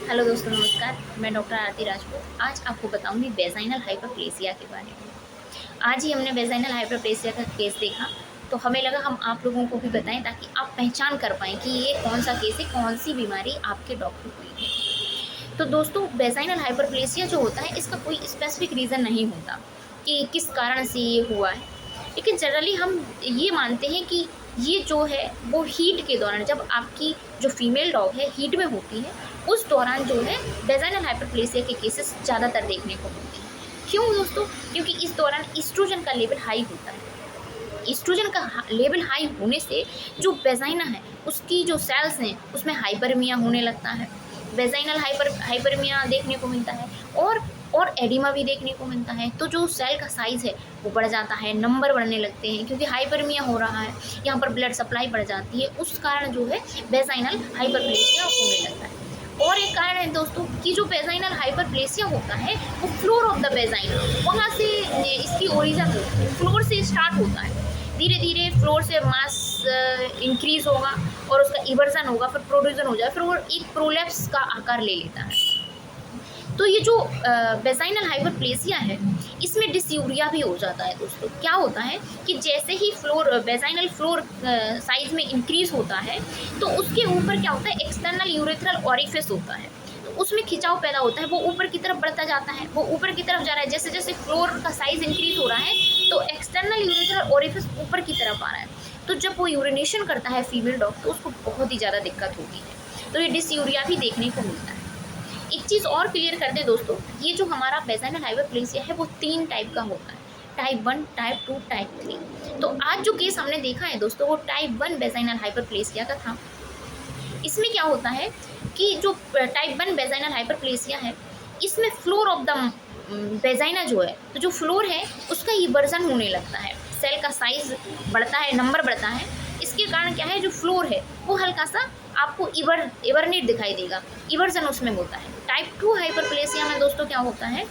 Hello दोस्तों, नमस्कार। मैं डॉक्टर आरती राजपूत। आज आपको बताऊंगी वेजाइनल हाइपरप्लेसिया के बारे में। आज ही हमने वेजाइनल हाइपरप्लेसिया का केस देखा, तो हमें लगा हम आप लोगों को भी बताएं ताकि आप पहचान कर पाएँ कि ये कौन सा केस है, कौन सी बीमारी आपके डॉग को हुई है। तो दोस्तों, वेजाइनल हाइपरप्लेसिया जो होता है, इसका कोई स्पेसिफिक रीज़न नहीं होता कि किस कारण से ये हुआ है। लेकिन जनरली हम ये मानते हैं कि ये जो है वो हीट के दौरान, जब आपकी जो फीमेल डॉग है हीट में होती है, उस दौरान जो है वेजाइनल हाइपरप्लेसिया के केसेस ज़्यादातर देखने को मिलते हैं। क्यों दोस्तों? क्योंकि इस दौरान ईस्ट्रोजन का लेवल हाई होता है। ईस्ट्रोजन का लेवल हाई होने से जो वेजाइना है उसकी जो सेल्स हैं उसमें हाइपरमिया होने लगता है। वेजाइनल हाइपरमिया देखने को मिलता है और एडिमा भी देखने को मिलता है। तो जो सेल का साइज़ है वो बढ़ जाता है, नंबर बढ़ने लगते हैं, क्योंकि हाइपरमिया हो रहा है, यहाँ पर ब्लड सप्लाई बढ़ जाती है। उस कारण जो है वेजाइनल हाइपरप्लेसिया होने लगता है। और एक कारण है दोस्तों कि जो वेजाइनल हाइपरप्लेसिया होता है वो फ्लोर ऑफ द वेजाइना, वहाँ से इसकी ओरिजिन होती है, फ्लोर से स्टार्ट होता है। धीरे धीरे फ्लोर से मास इंक्रीज होगा और उसका इवर्जन होगा, फिर प्रोड्यूजन हो जाए, फिर वो एक प्रोलेप्स का आकार ले लेता है। तो ये जो वेजाइनल हाइपरप्लेसिया है, इसमें डिस्यूरिया भी हो जाता है दोस्तों। क्या होता है कि जैसे ही फ्लोर वेजाइनल फ्लोर साइज में इंक्रीज होता है, तो उसके ऊपर क्या होता है, एक्सटर्नल यूरेथ्रल ऑरिफिस होता है, तो उसमें खिंचाव पैदा होता है, वो ऊपर की तरफ बढ़ता जाता है, वो ऊपर की तरफ जा रहा है। जैसे जैसे फ्लोर का साइज इंक्रीज हो रहा है, तो एक्सटर्नल यूरेथ्रल ऑरिफिस ऊपर की तरफ आ रहा है। तो जब वो यूरिनेशन करता है फीमेल डॉग, तो उसको बहुत ही ज़्यादा दिक्कत होती है। तो ये डिस्यूरिया भी देखने को मिलता है। एक चीज़ और क्लियर कर दे दोस्तों, ये जो हमारा वेजाइनल हाइपरप्लेसिया है वो 3 टाइप का होता है, टाइप 1, टाइप 2, टाइप 3। तो आज जो केस हमने देखा है दोस्तों, वो टाइप 1 वेजाइनल हाइपरप्लेसिया का था। इसमें क्या होता है कि जो टाइप 1 वेजाइनल हाइपरप्लेसिया है, इसमें फ्लोर ऑफ द वेजाइना जो है, तो जो फ्लोर है उसका इवर्जन होने लगता है, सेल का साइज बढ़ता है, नंबर बढ़ता है। इसके कारण क्या है, जो फ्लोर है वो हल्का सा आपको इवर्नेट दिखाई देगा, इवर्जन उसमें होता है। टाइप 2 हाइपरप्लेसिया में दोस्तों क्या होता है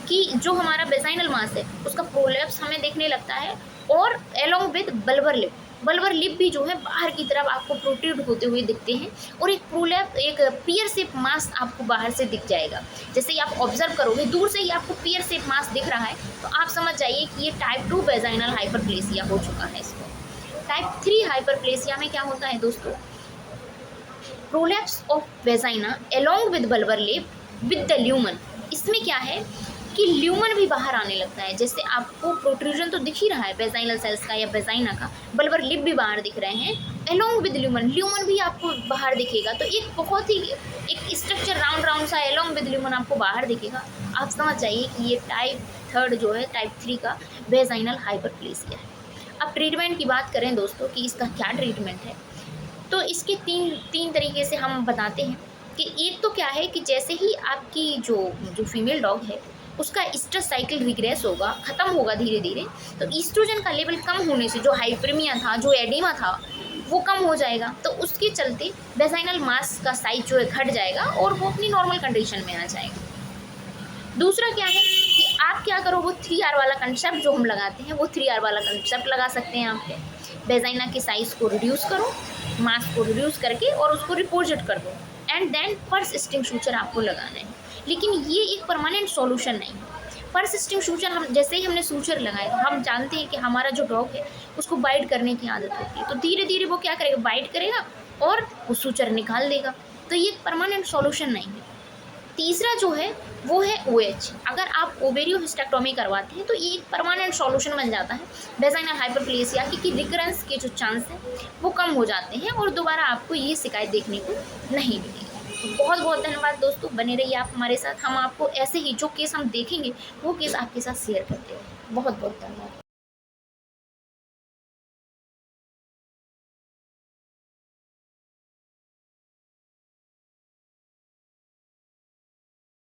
कि जो हमारा वेजाइनल मास है उसका प्रोलेप्स हमें देखने लगता है, और एलोंग विद बल्बर लिप भी जो है बाहर की तरफ आपको प्रोट्रूड होते हुए दिखते हैं, और एक प्रोलेप एक पियर शेप मास आपको बाहर से दिख जाएगा। जैसे ही आप ऑब्जर्व करोगे, दूर से ही आपको पियर शेप मास दिख रहा है, तो आप समझ जाइए कि ये टाइप 2 वेजाइनल हाइपरप्लेसिया हो चुका है इसको। टाइप 3 हाइपरप्लेसिया में क्या होता है दोस्तों, prolapse of vagina along with bulbar lip with the lumen. इसमें क्या है कि ल्यूमन भी बाहर आने लगता है। जैसे आपको प्रोट्रूजन तो दिख ही रहा है वेजाइनल सेल्स का या वेजाइना का, बल्बर लिप भी बाहर दिख रहे हैं, एलोंग विद ल्यूमन भी आपको बाहर दिखेगा। तो एक बहुत ही एक स्ट्रक्चर राउंड सा एलोंग विद ल्यूमन आपको बाहर दिखेगा। आप समझ जाइए कि ये टाइप 3 जो है, टाइप 3 का वेजाइनल हाइपरप्लेसिया है। अब ट्रीटमेंट की बात करें दोस्तों कि इसका क्या ट्रीटमेंट है, तो इसके तीन तरीके से हम बताते हैं। कि एक तो क्या है कि जैसे ही आपकी जो जो फीमेल डॉग है उसका स्ट्रेस साइकिल रिग्रेस होगा, ख़त्म होगा धीरे धीरे, तो ईस्ट्रोजन का लेवल कम होने से जो हाइपरमिया था, जो एडिमा था, वो कम हो जाएगा। तो उसके चलते वेजाइनल मास का साइज जो है घट जाएगा और वो अपनी नॉर्मल कंडीशन में आ जाएगा। दूसरा क्या है कि आप क्या करो, वो 3R वाला कंसेप्ट जो हम लगाते हैं, वो 3R वाला कंसेप्ट लगा सकते हैं आप। वेजाइना के साइज़ को रिड्यूस करो, मास को रिड्यूस करके, और उसको रिपोजिट कर दो, and then purse string suture आपको लगाना है। लेकिन ये एक परमानेंट सॉल्यूशन नहीं है। पर्स स्टिंग सूचर हम जैसे ही हमने सूचर लगाए, तो हम जानते हैं कि हमारा जो डॉग है उसको बाइट करने की आदत होती है, तो धीरे धीरे वो क्या करेगा, बाइट करेगा और वो सूचर निकाल देगा। तो ये एक परमानेंट सॉल्यूशन नहीं है। तीसरा जो है वो है OH। अगर आप ओवेरियोहिस्टेक्टोमी करवाते हैं तो ये एक परमानेंट सॉल्यूशन बन जाता है वेजाइनल हाइपरप्लेसिया की रिकरेंस के जो चांस हैं वो कम हो जाते हैं, और दोबारा आपको ये शिकायत देखने को नहीं मिलेगी। तो बहुत बहुत धन्यवाद दोस्तों, बने रहिए आप हमारे साथ। हम आपको ऐसे ही जो केस हम देखेंगे वो केस आपके साथ शेयर करते हैं। बहुत बहुत धन्यवाद।